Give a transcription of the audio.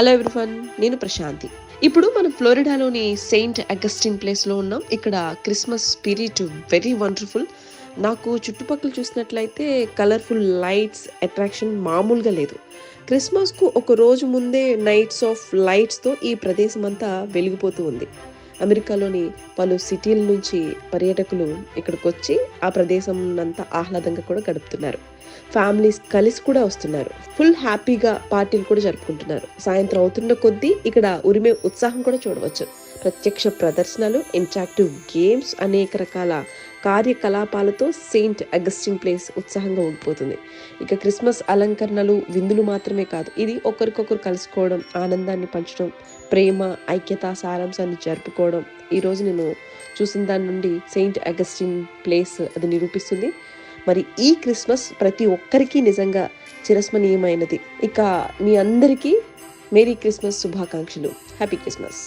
Hello everyone, నేను ప్రశాంతి. ఇప్పుడు మనం ఫ్లోరిడాలోని సెయింట్ అగస్టిన్ ప్లేస్లో ఉన్నాం. ఇక్కడ క్రిస్మస్ స్పిరిట్ వెరీ వండర్ఫుల్. నాకు చుట్టుపక్కల చూసినట్లయితే కలర్ఫుల్ లైట్స్ అట్రాక్షన్ మామూలుగా లేదు. క్రిస్మస్కు ఒక రోజు ముందే నైట్స్ ఆఫ్ లైట్స్తో ఈ ప్రదేశం అంతా వెలిగిపోతూ ఉంది. అమెరికాలోని పలు సిటీల నుంచి పర్యాటకులు ఇక్కడికి వచ్చి ఆ ప్రదేశం అంతా ఆహ్లాదంగా కూడా గడుపుతున్నారు. ఫ్యామిలీస్ కలిసి కూడా వస్తున్నారు. ఫుల్ హ్యాపీగా పార్టీలు కూడా జరుపుకుంటున్నారు. సాయంత్రం అవుతున్న కొద్దీ ఇక్కడ ఉరిమే ఉత్సాహం కూడా చూడవచ్చు. ప్రత్యక్ష ప్రదర్శనలు, ఇంటరాక్టివ్ గేమ్స్, అనేక రకాల కార్యకలాపాలతో సెయింట్ అగస్టిన్ ప్లేస్ ఉత్సాహంగా ఉండిపోతుంది. ఇక క్రిస్మస్ అలంకరణలు, విందులు మాత్రమే కాదు, ఇది ఒకరికొకరు కలుసుకోవడం, ఆనందాన్ని పంచడం, ప్రేమ, ఐక్యత సారాంశాన్ని జరుపుకోవడం. ఈరోజు నేను చూసిన దాని నుండి సెయింట్ అగస్టిన్ ప్లేస్ అది నిరూపిస్తుంది. మరి ఈ క్రిస్మస్ ప్రతి ఒక్కరికి నిజంగా చిరస్మరణీయమైనది. ఇక మీ అందరికీ మేరీ క్రిస్మస్ శుభాకాంక్షలు. Happy Christmas.